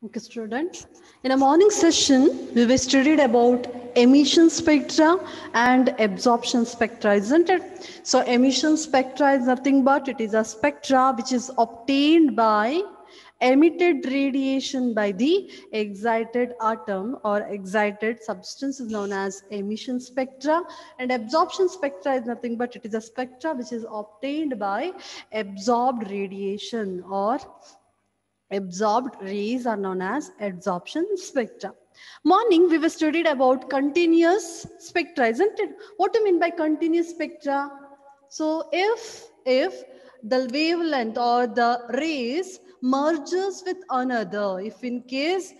Okay, student. In a morning session, we were studied about emission spectra and absorption spectra, isn't it? So emission spectra is nothing but it is a spectra which is obtained by emitted radiation by the excited atom or excited substance is known as emission spectra, and absorption spectra is nothing but it is a spectra which is obtained by absorbed radiation or absorbed rays are known as absorption spectra. Morning, we were studied about continuous spectra, isn't it? What do you mean by continuous spectra? So if the wavelength or the rays merges with another, if in case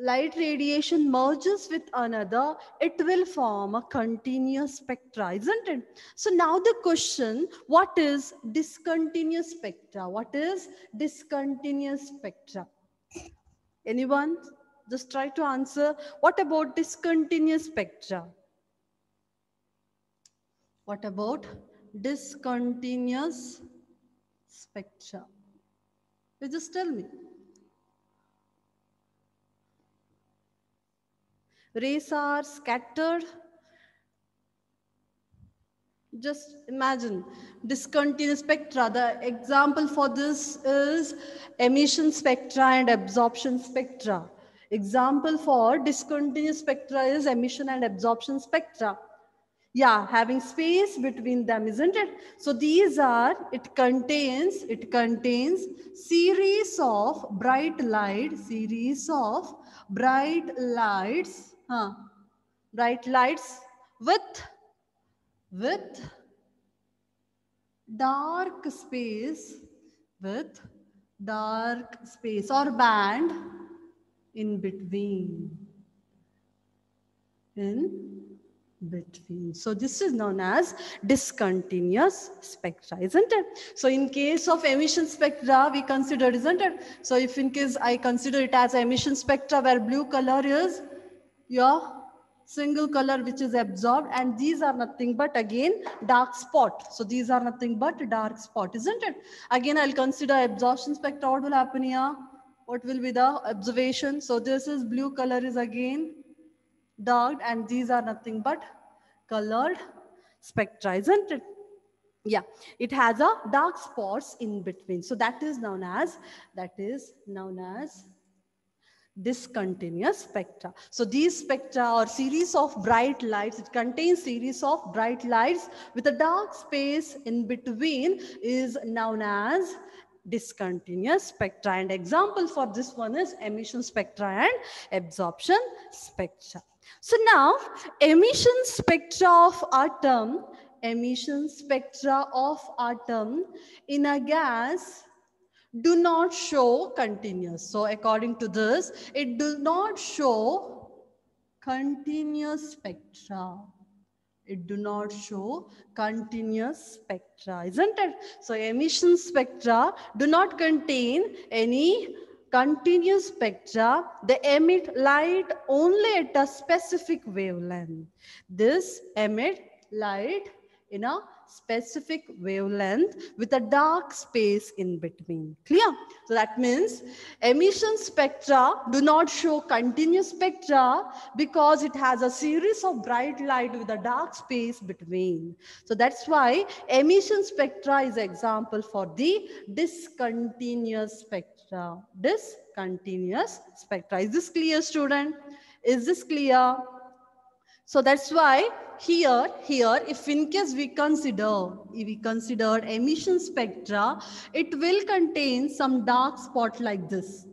light radiation merges with another, it will form a continuous spectra, isn't it? So now the question, what is discontinuous spectra? What is discontinuous spectra? Anyone? Just try to answer. What about discontinuous spectra? What about discontinuous spectra? You just tell me. Rays are scattered. Just imagine discontinuous spectra. The example for this is emission spectra and absorption spectra. Example for discontinuous spectra is emission and absorption spectra. Yeah, having space between them, isn't it? So these are, it contains series of bright lights, bright lights with dark space, with dark space or band in between. So this is known as discontinuous spectra, isn't it? So in case of emission spectra, we considered, isn't it? So if in case I consider it as emission spectra where blue color is your single color which is absorbed, and these are nothing but again dark spot. So these are nothing but dark spot, isn't it? Again, I'll consider absorption spectra. What will happen here? What will be the observation? So this is blue color is again dark, and these are nothing but colored spectra, isn't it? Yeah, it has a dark spots in between. So that is known as discontinuous spectra. So these spectra are series of bright lights. It contains series of bright lights with a dark space in between is known as discontinuous spectra. And example for this one is emission spectra and absorption spectra. So now emission spectra of atom in a gas do not show continuous. So according to this, it does not show continuous spectra. It do not show continuous spectra, isn't it? So emission spectra do not contain any continuous spectra. They emit light only at a specific wavelength. This emit light in a specific wavelength with a dark space in between. Clear? So that means emission spectra do not show continuous spectra because it has a series of bright light with a dark space between. So that's why emission spectra is example for the discontinuous spectra. Discontinuous spectra. Is this clear, student? Is this clear? So that's why here, if in case we consider emission spectra, it will contain some dark spot like this.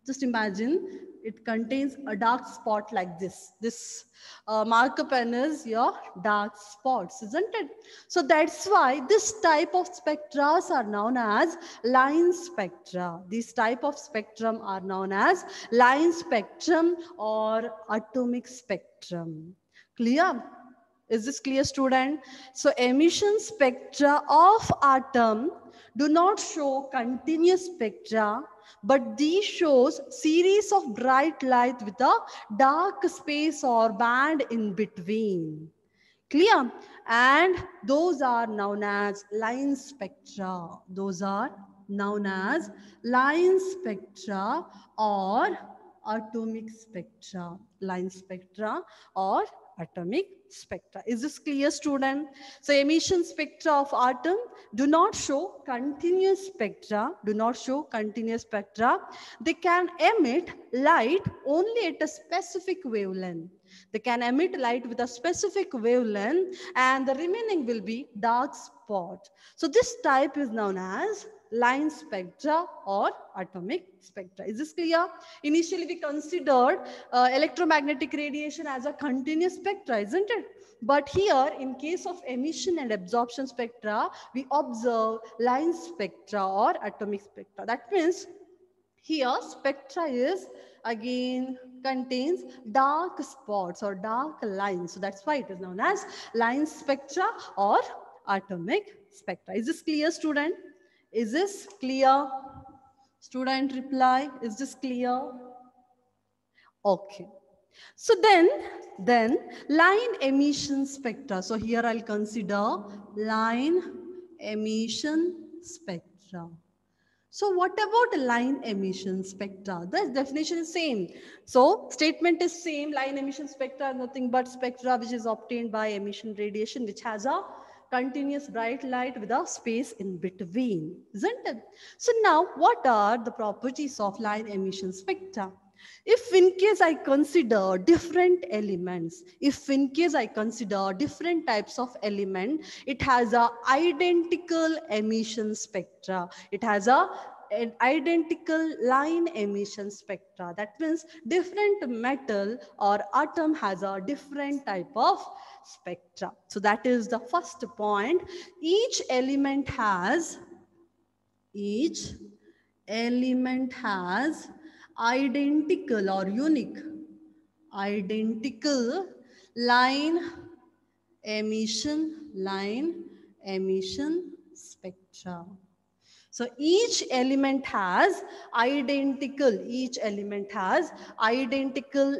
Just imagine it contains a dark spot like this. This marker pen is your dark spots, isn't it? So that's why this type of spectra are known as line spectra. These type of spectrum are known as line spectrum or atomic spectrum. Clear? Is this clear, student? So emission spectra of atom do not show continuous spectra, but these shows series of bright light with a dark space or band in between. Clear? And those are known as line spectra. Those are known as line spectra or atomic spectra. Line spectra or atomic spectra. Is this clear, student? So emission spectra of atom do not show continuous spectra, They can emit light only at a specific wavelength. They can emit light with a specific wavelength, and the remaining will be dark spot. So this type is known as line spectra or atomic spectra. Is this clear? Initially, we considered electromagnetic radiation as a continuous spectra, isn't it? But here, in case of emission and absorption spectra, we observe line spectra or atomic spectra. That means here spectra is again contains dark spots or dark lines. So that's why it is known as line spectra or atomic spectra. Is this clear, student? Is this clear? Student reply, is this clear? Okay. So then line emission spectra. So here I'll consider line emission spectra. So what about line emission spectra? The definition is same. So statement is same. Line emission spectra is nothing but spectra which is obtained by emission radiation, which has a continuous bright light with a space in between, isn't it? So now what are the properties of line emission spectra? If in case I consider different elements, if in case I consider different types of element, it has a identical emission spectra. It has an identical line emission spectra. That means different metal or atom has a different type of spectra. So that is the first point. Each element has identical or unique identical line emission spectra. So each element has identical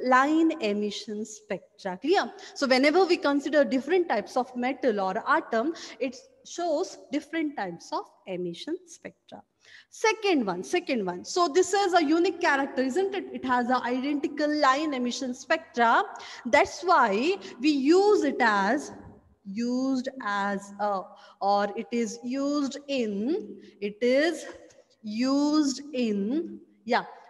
line emission spectra. Clear? So whenever we consider different types of metal or atom, it shows different types of emission spectra. Second one. So this is a unique character, isn't it? It has an identical line emission spectra. That's why we use it as or it is used in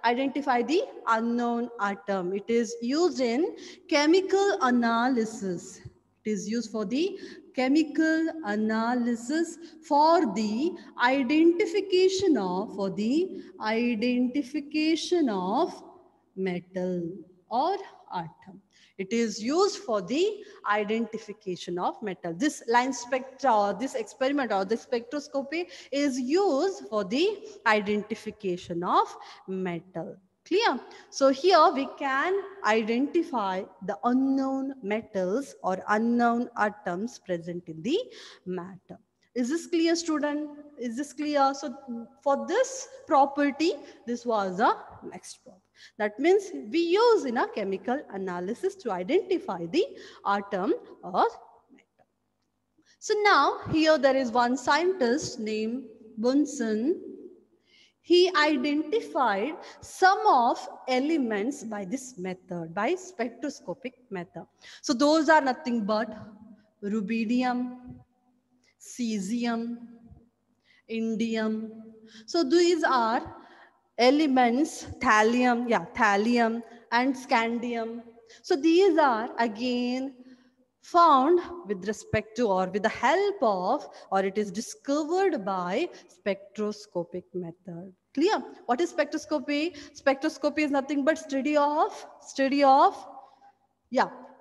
identify the unknown atom. It is used in chemical analysis. It is used for the chemical analysis for the identification of metal or atom. It is used for the identification of metal. This line spectra or this experiment or the spectroscopy is used for the identification of metal. Clear? So here we can identify the unknown metals or unknown atoms present in the matter. Is this clear, student? Is this clear? So for this property, this was a next problem. That means we use in a chemical analysis to identify the atom or metal. So now here there is one scientist named Bunsen. He identified some of elements by this method, by spectroscopic method. So those are nothing but rubidium, cesium, indium. So these are elements, thallium and scandium. So these are again found with respect to or with the help of or it is discovered by spectroscopic method. Clear? What is spectroscopy? Spectroscopy is nothing but study of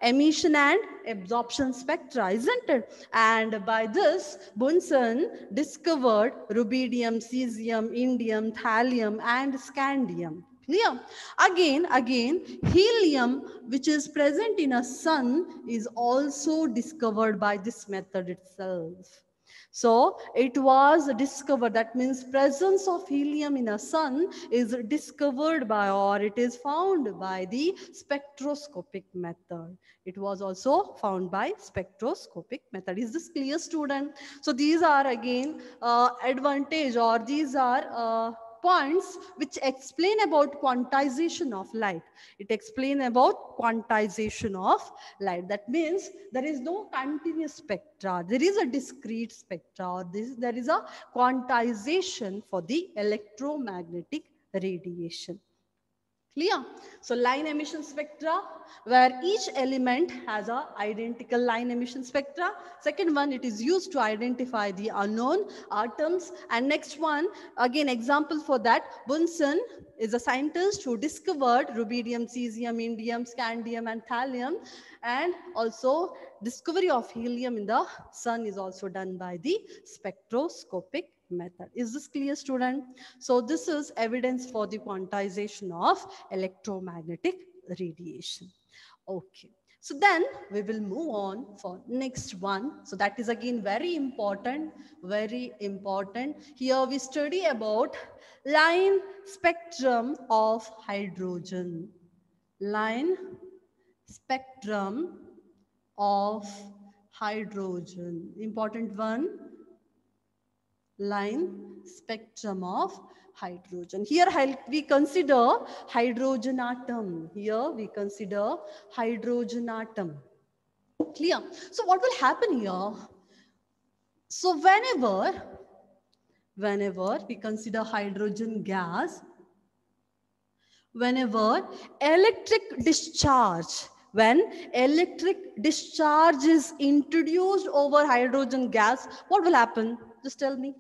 emission and absorption spectra, isn't it? And by this, Bunsen discovered rubidium, cesium, indium, thallium, and scandium. Clear? Again, helium, which is present in a sun, is also discovered by this method itself. So it was discovered, that means presence of helium in a sun is discovered by, or it is found by the spectroscopic method. It was also found by spectroscopic method. Is this clear, student? So these are again advantage, or these are points which explain about quantization of light. It explains about quantization of light. That means there is no continuous spectra. There is a discrete spectra, or there is a quantization for the electromagnetic radiation. Clear? So line emission spectra, where each element has a identical line emission spectra. Second one, it is used to identify the unknown atoms. And next one, again example for that, Bunsen is a scientist who discovered rubidium, cesium, indium, scandium, and thallium. And also discovery of helium in the sun is also done by the spectroscopic method. Is this clear, student? So this is evidence for the quantization of electromagnetic radiation. Okay. So then we will move on for next one. So that is again very important, very important. Here we study about line spectrum of hydrogen. Line spectrum of hydrogen. Important one. Line spectrum of hydrogen. Here we consider hydrogen atom. Here we consider hydrogen atom. Clear? So what will happen here? So whenever we consider hydrogen gas, whenever electric discharge, when electric discharge is introduced over hydrogen gas, what will happen? Just tell me.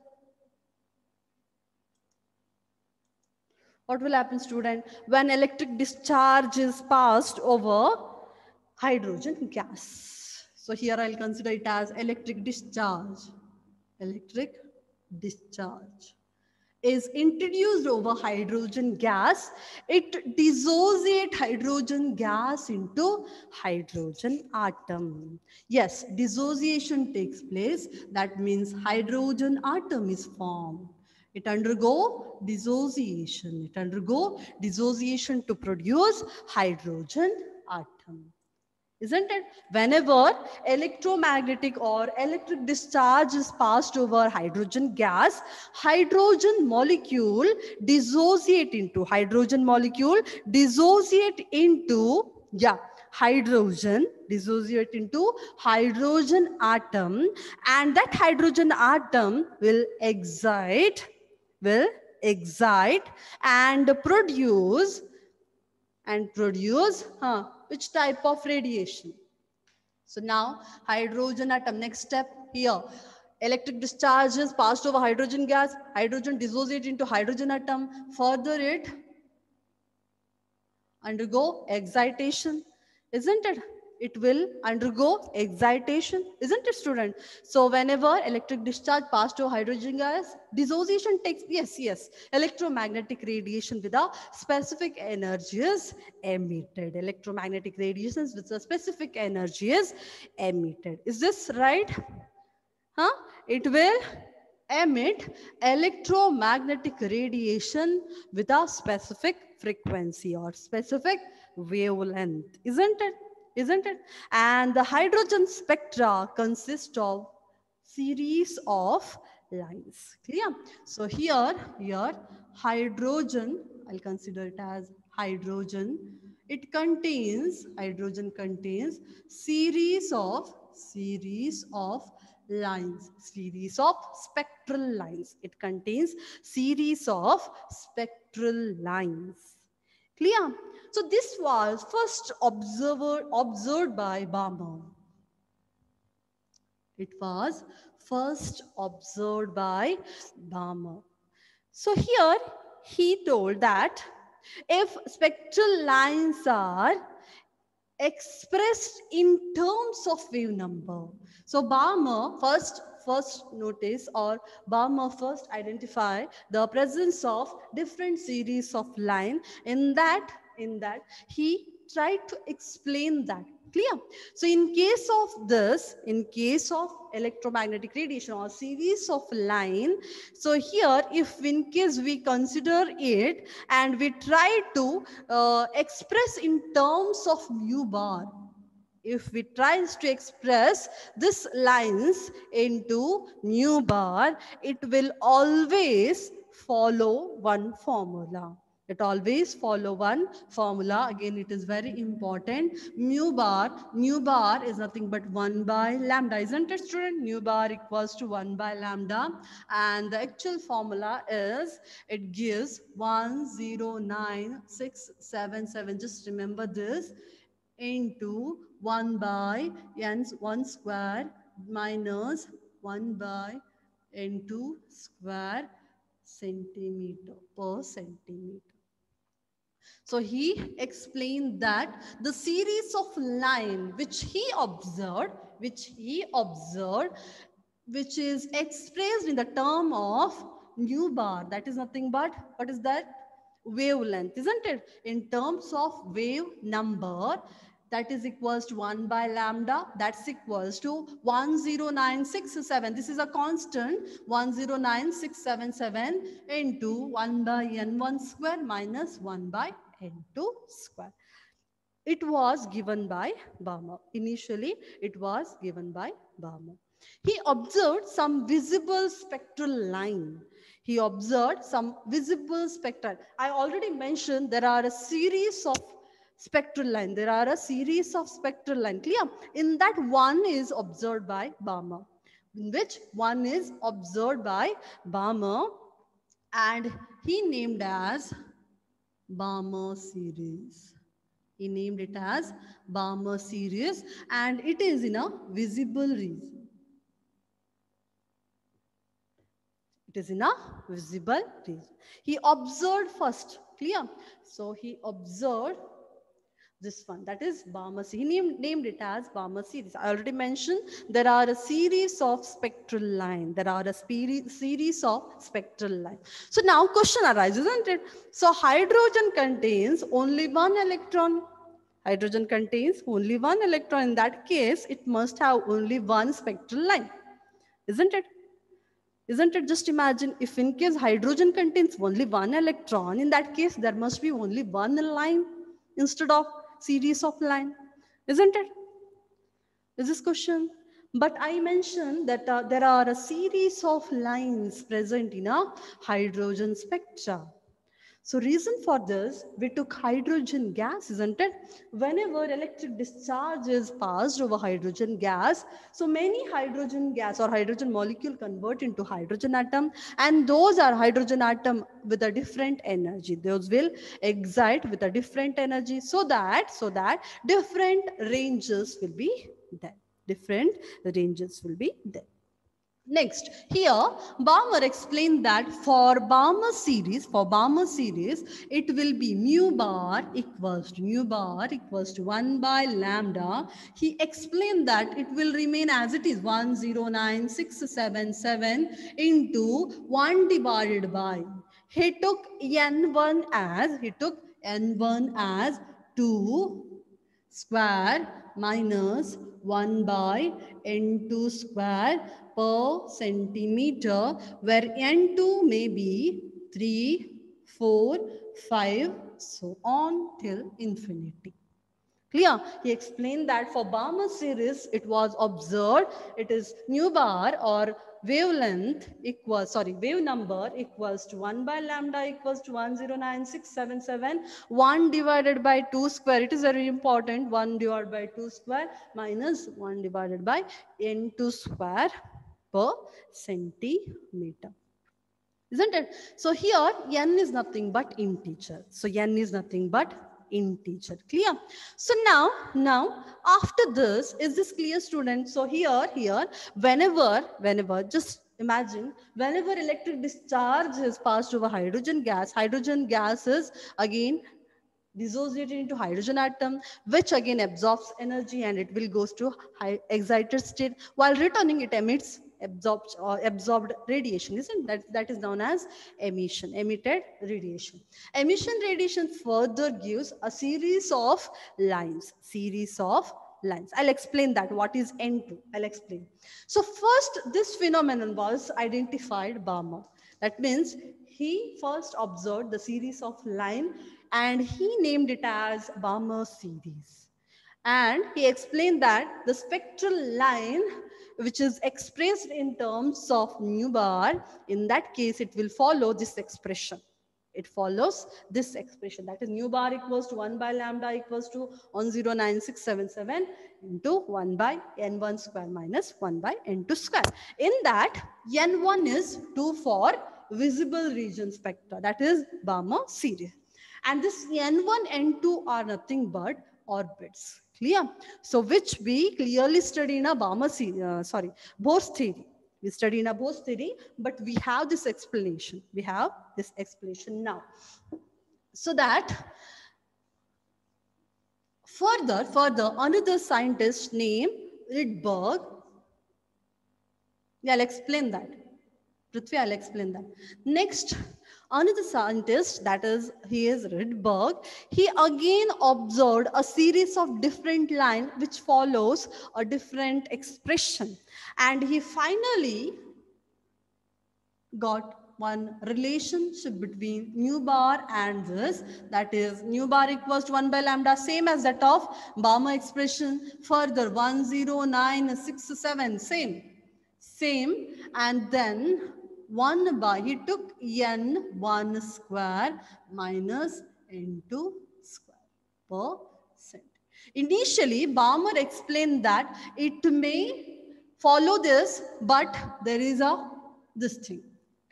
What will happen, student, when electric discharge is passed over hydrogen gas? So here I'll consider it as electric discharge. Electric discharge is introduced over hydrogen gas. It dissociates hydrogen gas into hydrogen atom. Yes, dissociation takes place. That means hydrogen atom is formed. It undergo dissociation. It undergo dissociation to produce hydrogen atom. Isn't it? Whenever electromagnetic or electric discharge is passed over hydrogen gas, hydrogen molecule dissociate into hydrogen hydrogen, dissociate into hydrogen atom, and that hydrogen atom will excite and produce which type of radiation? So now hydrogen atom, next step here. Electric discharge is passed over hydrogen gas, hydrogen dissociate into hydrogen atom, further it undergo excitation, isn't it? It will undergo excitation, isn't it, student? So whenever electric discharge passed to hydrogen gas, dissociation takes, yes, electromagnetic radiation with a specific energy is emitted. Electromagnetic radiations with a specific energy is emitted. Is this right? It will emit electromagnetic radiation with a specific frequency or specific wavelength, isn't it? And the hydrogen spectra consist of series of lines. Clear? So here hydrogen, I'll consider it as hydrogen. Hydrogen contains series of lines, series of spectral lines. It contains series of spectral lines. Clear? So this was first observed by Balmer. It was first observed by Balmer. So here he told that if spectral lines are expressed in terms of wave number. So Balmer first notice, or Balmer first identify the presence of different series of line. In that he try to explain that. Clear? So in case of this, in case of electromagnetic radiation or series of line, so here if in case we consider it and we try to express in terms of mu bar, if we try to express this lines into mu bar, it will always follow one formula. It always follow one formula. Again, it is very important. Mu bar is nothing but 1 by lambda, isn't it, student? Mu bar equals to 1 by lambda. And the actual formula is, it gives 109677. Just remember this, into 1 by n1 square minus 1 by n2 square centimeter per centimeter. So he explained that the series of line which he observed, which is expressed in the term of mu bar, that is nothing but, what is that? Wavelength, isn't it? In terms of wave number, that is equals to 1 by lambda, that's equals to 10967. This is a constant, 109677 into 1 by n1 square minus 1 by n2 square. It was given by Balmer. Initially, it was given by Balmer. He observed some visible spectral line. He observed some visible spectral. I already mentioned there are a series of spectral line. There are a series of spectral line. Clear? In that, one is observed by Balmer. In which one is observed by Balmer, and he named as Balmer series. He named it as Balmer series, and it is in a visible region. It is in a visible region. He observed first. Clear? So he observed this one, that is Balmer series. He named it as Balmer series. I already mentioned there are a series of spectral line. There are a series of spectral line. So now question arises, isn't it? So hydrogen contains only one electron. Hydrogen contains only one electron. In that case, it must have only one spectral line, isn't it? Isn't it? Just imagine if in case hydrogen contains only one electron, in that case, there must be only one line instead of series of line, isn't it? Is this question? But I mentioned that there are a series of lines present in a hydrogen spectra. So reason for this, we took hydrogen gas, isn't it? Whenever electric discharge is passed over hydrogen gas, so many hydrogen gas or hydrogen molecule convert into hydrogen atom, and those are hydrogen atom with a different energy. Those will excite with a different energy, so that different ranges will be there. Different ranges will be there. Next, here Balmer explained that for Balmer series, it will be mu bar equals to 1 by lambda. He explained that it will remain as it is, 109677 into 1 divided by. He took n1 as 2 square minus 1 by n2 square per centimeter, where n2 may be 3, 4, 5, so on till infinity. Clear? He explained that for Balmer series, it was observed, it is mu bar or wave number equals to 1 by lambda equals to 109677, 1 divided by 2 square. It is very important, 1 divided by 2 square minus 1 divided by n2 square per centimeter. Isn't it? So here n is nothing but integer. So n is nothing but integer. Clear? So now after this, is this clear, student? So here whenever just imagine, whenever electric discharge is passed over hydrogen gas is again dissociated into hydrogen atom, which again absorbs energy and it will goes to high excited state. While returning, it emits absorbed or absorbed radiation, isn't that? That is known as emission, emitted radiation. Emission radiation further gives a series of lines, I'll explain that. What is N2? I'll explain. So first, this phenomenon was identified by Balmer. That means he first observed the series of line and he named it as Balmer series. And he explained that the spectral line, which is expressed in terms of nu bar, in that case, it will follow this expression. It follows this expression. That is nu bar equals to 1 by lambda equals to 109677 into 1 by n1 square minus 1 by n2 square. In that, n1 is 2 for visible region spectra. That is Balmer series. And this n1, n2 are nothing but orbits. Clear? So which we clearly study in a Bohr's theory. We study in a Bohr's theory, but we have this explanation. We have this explanation now. So that further, another scientist named Rydberg, I'll explain that. Prithvi, I'll explain that. Next, another scientist, that is, he is Rydberg, he again observed a series of different lines which follows a different expression. And he finally got one relationship between nu bar and this, that is nu bar equals to 1 by lambda, same as that of Balmer expression. Further, 10967, same, and then 1 by, he took n1 square minus n2 square percent. Initially, Balmer explained that it may follow this, but there is this thing.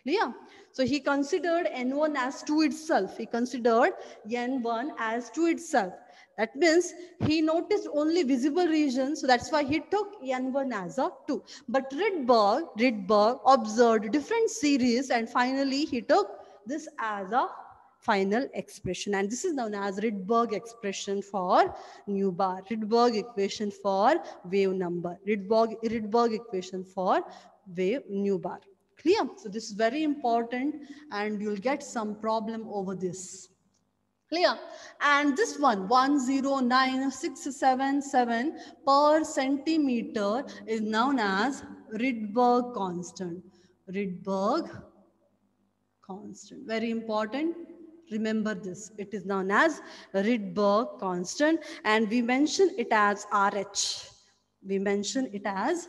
Clear? So he considered n1 as 2 itself. He considered n1 as 2 itself. That means he noticed only visible regions. So that's why he took n1 as a 2. But Rydberg observed different series and finally he took this as a final expression. And this is known as Rydberg expression for nu bar. Rydberg equation for wave number. Rydberg equation for wave nu bar. Clear? So this is very important and you'll get some problem over this. Clear? And this one, 109677 per centimeter is known as Rydberg constant. Rydberg constant. Very important. Remember this. It is known as Rydberg constant and we mention it as RH. We mention it as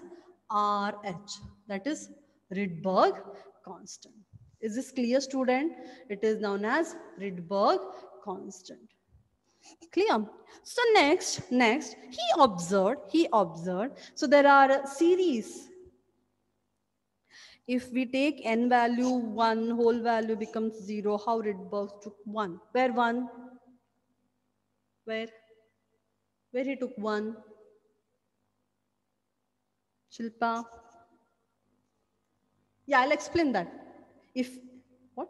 RH. That is Rydberg constant. Is this clear, student? It is known as Rydberg constant. Clear? So next, he observed. So there are a series. If we take n value 1, whole value becomes 0. How Rydberg took 1? Where 1? Where he took 1? Shilpa? Yeah, I'll explain that. If, what?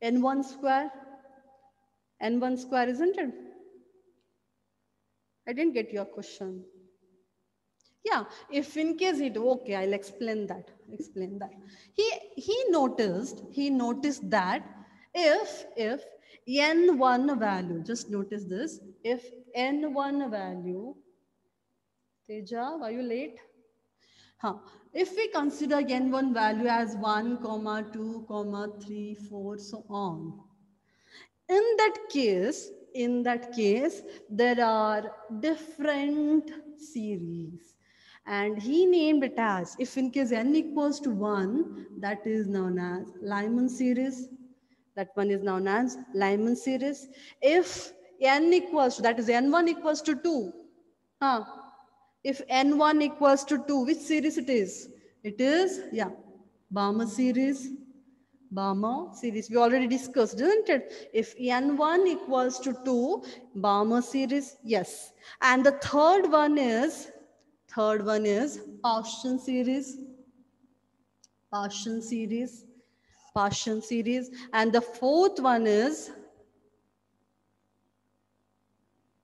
n1 square? n1 square, isn't it? I didn't get your question. Yeah, if in case it, okay, I'll explain that. He noticed that if n1 value, just notice this, if n1 value, Teja, were you late? If we consider n1 value as 1, 2, 3, 4, so on. In that case, there are different series. And he named it as, if in case n equals to 1, that is known as Lyman series. That one is known as Lyman series. If n equals to, that is n1 equals to 2. If n1 equals to 2, which series it is? It is, yeah, Balmer series. Balmer series. We already discussed, didn't it? If n1 equals to 2, Balmer series, yes. And the third one is Paschen series. And the fourth one is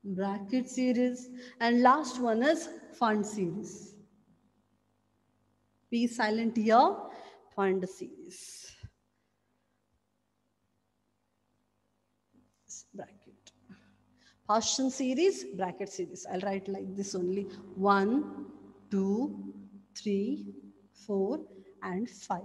bracket series. And last one is Pfund series. Be silent here. Find the series. Bracket. Partition series, bracket series. I'll write like this only. 1, 2, 3, 4, and 5.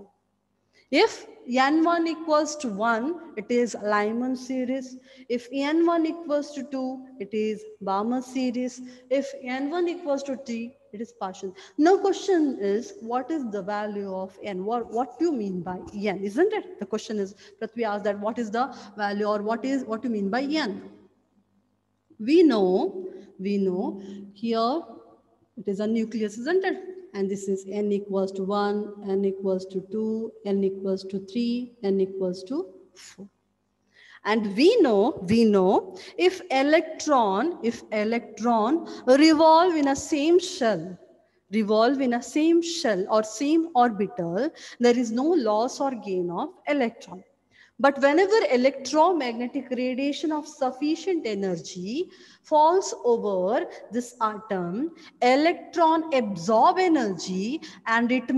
If n1 equals to 1, it is Lyman series. If n1 equals to 2, it is Balmer series. If n1 equals to 3, it is partial. Now question is, what is the value of n? What do you mean by n? Isn't it? The question is, Prithvi asked that what is the value, or what do you mean by n? We know here it is a nucleus, isn't it? And this is n equals to 1, n equals to 2, n equals to 3, n equals to 4. And we know if electron revolve in a same shell or same orbital, there is no loss or gain of electron. But whenever electromagnetic radiation of sufficient energy falls over this atom, electron absorb energy and it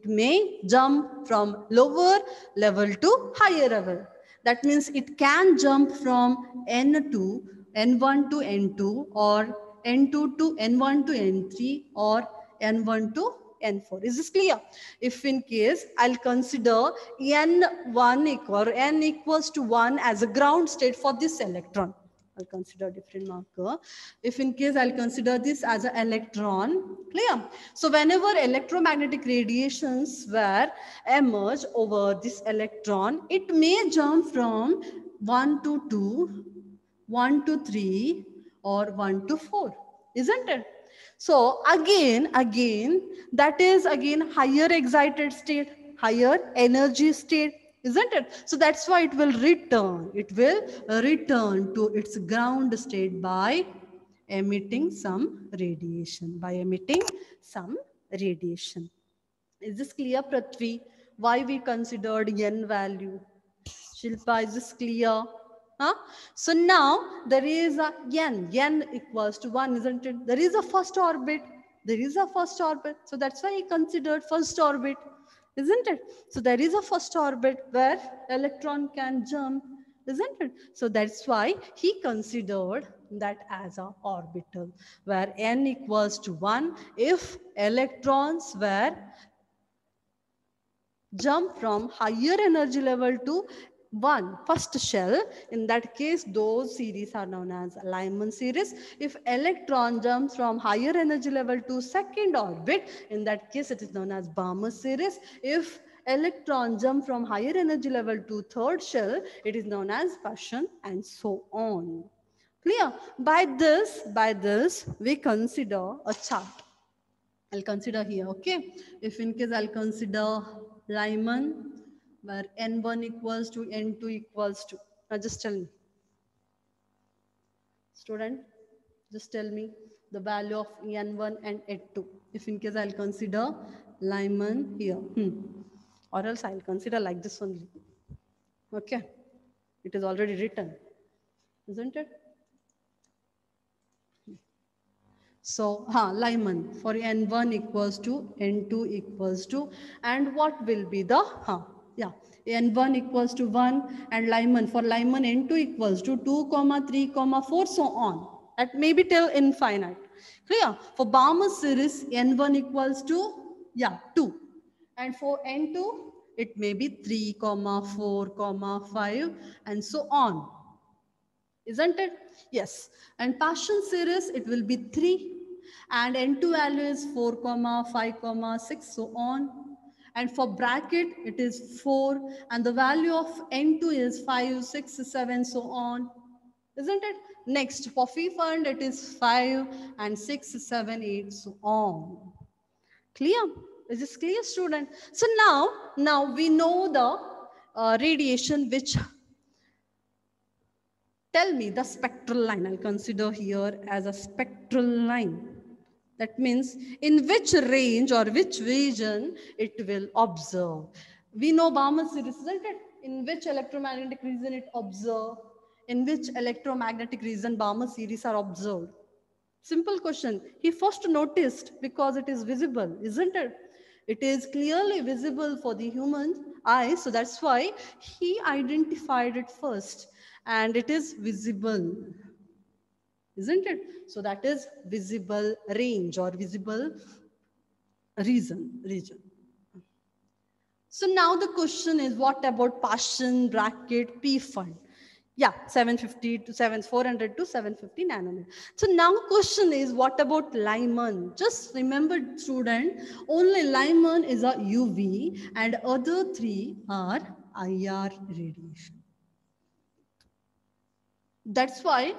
may jump from lower level to higher level. That means it can jump from N1 to N2 or N2 to N1 to N3 or N1 to N4. Is this clear? If in case I'll consider N equals to 1 as a ground state for this electron. I'll consider a different marker. If in case I'll consider this as an electron, clear? So whenever electromagnetic radiations were emerge over this electron, it may jump from 1 to 2, 1 to 3, or 1 to 4, isn't it? So again, that is again higher excited state, higher energy state, isn't it? So that's why it will return to its ground state by emitting some radiation, Is this clear, Prithvi? Why we considered n value? Shilpa, is this clear? Huh? So now there is a n equals to 1, isn't it? There is a first orbit. So that's why he considered first orbit, isn't it? So there is a first orbit where electron can jump, isn't it? So that's why he considered that as an orbital where n equals to 1 if electrons were jump from higher energy level to first shell. In that case, those series are known as Lyman series. If electron jumps from higher energy level to second orbit, in that case it is known as Balmer series. If electron jump from higher energy level to third shell, it is known as Paschen, and so on. Clear? By this we consider a chart. I'll consider here, okay? If in case I'll consider Lyman, where N1 equals to N2 equals to. Now just tell me. Student, just tell me the value of N1 and N2. If in case I'll consider Lyman here. Or else I'll consider like this only. Okay? It is already written, isn't it? So, Lyman for N1 equals to N2 equals to, and what will be the, N1 equals to 1, and for Lyman N2 equals to 2, 3, 4, so on. That may be till infinite. Clear? For Balmer series, N1 equals to, 2. And for N2, it may be 3, 4, 5, and so on. Isn't it? Yes. And Paschen series, it will be 3. And N2 value is 4, 5, 6, so on. And for bracket, it is 4. And the value of N2 is 5, 6, 7, so on. Isn't it? Next, for phi fund, it is 5 and 6, 7, 8, so on. Clear? Is this clear, student? So now we know the radiation which... Tell me the spectral line. I'll consider here as a spectral line. That means in which range or which region it will observe. We know Balmer series, isn't it? In which electromagnetic region it observe? In which electromagnetic region Balmer series are observed? Simple question. He first noticed because it is visible, isn't it? It is clearly visible for the human eye, so that's why he identified it first. And it is visible, isn't it? So that is visible range or visible region. So now the question is, what about Paschen bracket P fund? Yeah, 750 to 400 to 750 nanometer. So now question is, what about Lyman? Just remember, student, only Lyman is a UV and other three are IR radiation. That's why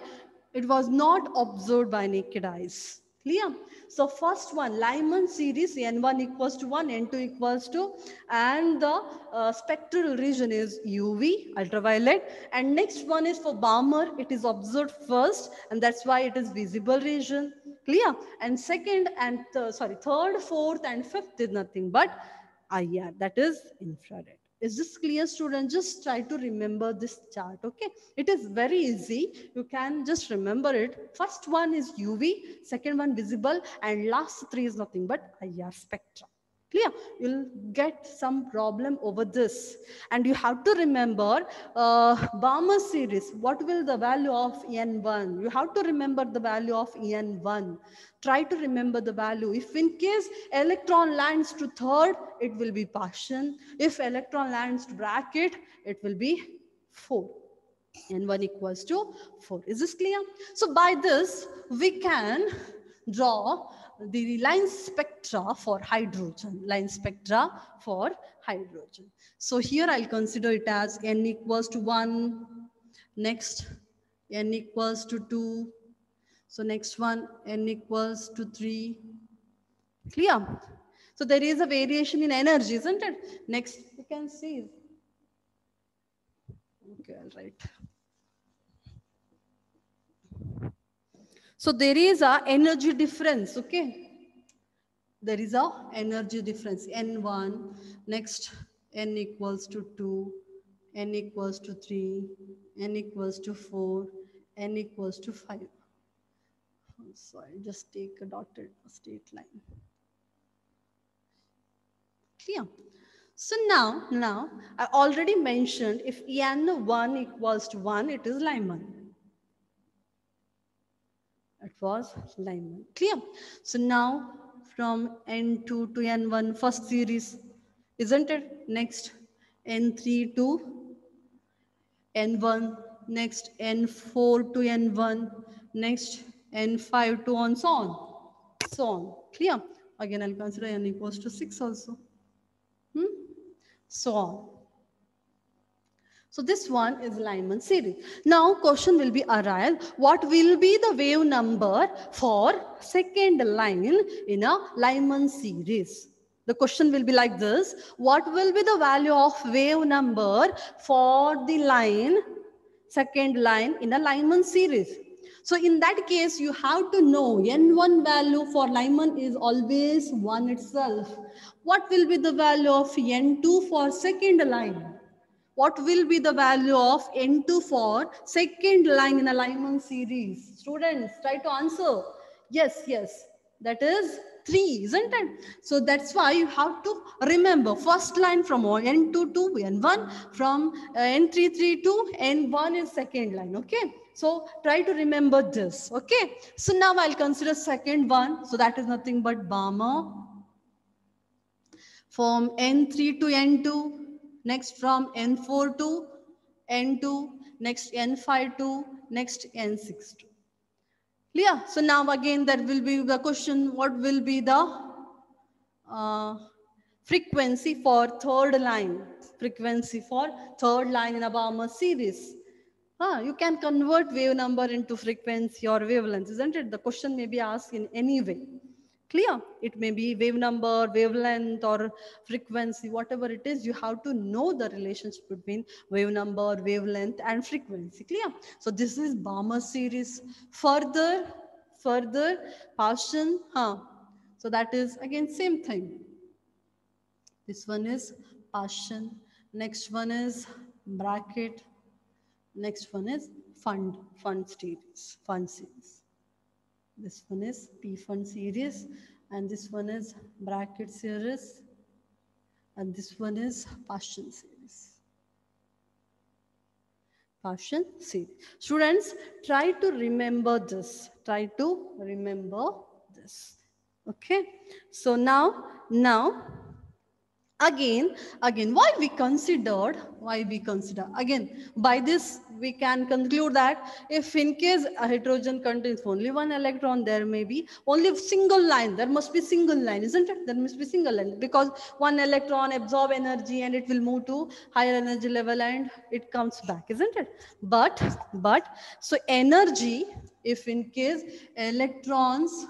it was not observed by naked eyes. Clear? So first one, Lyman series, N1 equals to 1, N2 equals to, and the spectral region is UV, ultraviolet. And next one is for Balmer, it is observed first, and that's why it is visible region. Clear? And second and third, fourth, and fifth is nothing but IR, that is infrared. Is this clear, student? Just try to remember this chart, okay? It is very easy. You can just remember it. First one is UV, second one visible, and last three is nothing but IR spectra. Clear? You'll get some problem over this. And you have to remember Balmer series. What will the value of En1? You have to remember the value of En1. Try to remember the value. If in case electron lands to third, it will be Paschen. If electron lands to bracket, it will be 4. N1 equals to 4. Is this clear? So by this, we can draw the line spectra for hydrogen. Line spectra for hydrogen. So here I'll consider it as N equals to 1. Next, N equals to 2. So next one, N equals to 3. Clear? So there is a variation in energy, isn't it? Next, you can see. Okay, I'll write. So there is a energy difference, okay? There is a energy difference, N1, next N equals to 2, N equals to 3, N equals to 4, N equals to 5. So I'll just take a dotted straight line. Clear? So now I already mentioned if N1 equals to 1, it is Lyman. It was Lyman. Clear? So now from N2 to N1, first series, isn't it? Next N3 to N1, next N4 to N1, next N5 to on, so on. So on. Clear? Again, I'll consider N equals to 6 also. So on. So this one is Lyman series. Now question will be arise, what will be the wave number for second line in a Lyman series? The question will be like this, what will be the value of wave number for the line, second line in a Lyman series? So in that case, you have to know N1 value for Lyman is always 1 itself. What will be the value of N2 for second line? What will be the value of N2 for second line in a Lyman series? Students, try to answer. Yes, that is 3, isn't it? So that's why you have to remember first line from N2 to N1, from N33 to N1 is second line, okay? So try to remember this, okay? So now I'll consider second one. So that is nothing but Balmer. From N3 to N2, next from N4 to N2, next N5 to next N6 to. Clear? So now again there will be the question, what will be the frequency for third line? Frequency for third line in a Balmer series. You can convert wave number into frequency or wavelength, isn't it? The question may be asked in any way. Clear? It may be wave number, wavelength, or frequency, whatever it is, you have to know the relationship between wave number, wavelength, and frequency. Clear? So this is Balmer series. Further, Paschen, so that is again same thing. This one is Paschen. Next one is bracket. Next one is fund series. This one is P fund series, and this one is bracket series, and this one is Paschen series. Paschen series. Students, try to remember this. Try to remember this. Okay. So now, again why we consider again, by this we can conclude that if in case a hydrogen contains only one electron, there may be only a single line, there must be single line, isn't it? There must be single line, because one electron absorb energy and it will move to higher energy level and it comes back, isn't it? But so energy, if in case electrons,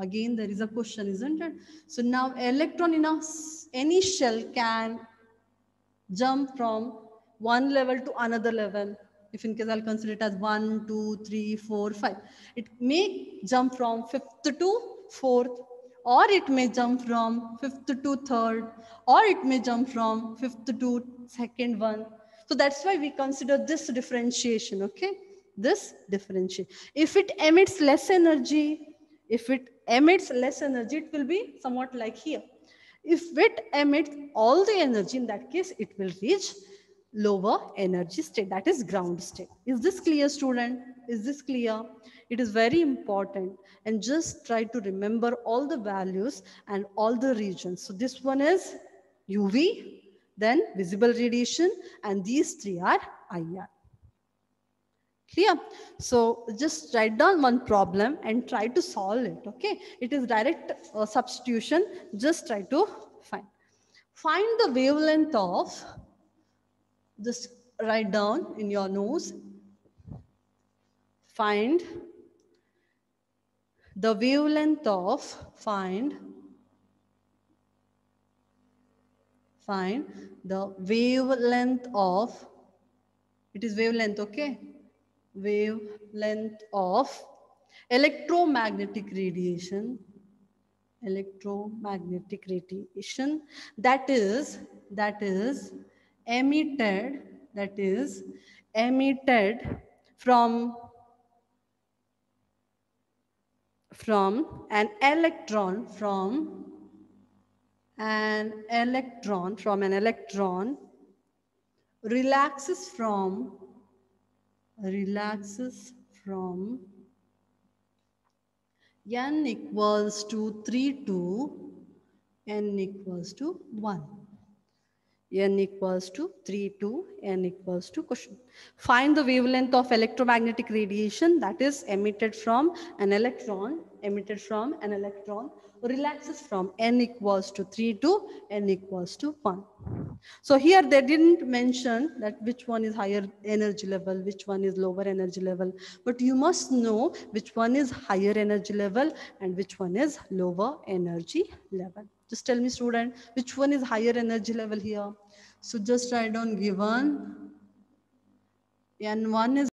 again there is a question, isn't it? So now electron in any shell can jump from one level to another level. If in case I'll consider it as 1, 2, 3, 4, 5, it may jump from fifth to fourth, or it may jump from fifth to third, or it may jump from fifth to second one. So that's why we consider this differentiation, okay? This differentiation. If it emits less energy, it will be somewhat like here. If it emits all the energy, in that case, it will reach lower energy state, that is ground state. Is this clear, student? Is this clear? It is very important, and just try to remember all the values and all the regions. So this one is UV, then visible radiation, and these three are IR. Clear? So just write down one problem and try to solve it. Okay, it is direct substitution. Just try to find the wavelength of, just write down in your notes, find the wavelength of, find the wavelength of, it is wavelength, okay? Wavelength of electromagnetic radiation that is emitted from an electron relaxes from n equals to 3 to n equals to 1. N equals to 3 to n equals to question. Find the wavelength of electromagnetic radiation that is emitted from an electron, relaxes from n equals to 3 to n equals to 1. So here they didn't mention that which one is higher energy level, which one is lower energy level, but you must know which one is higher energy level and which one is lower energy level. Just tell me, student, which one is higher energy level here? So just write down given N1 is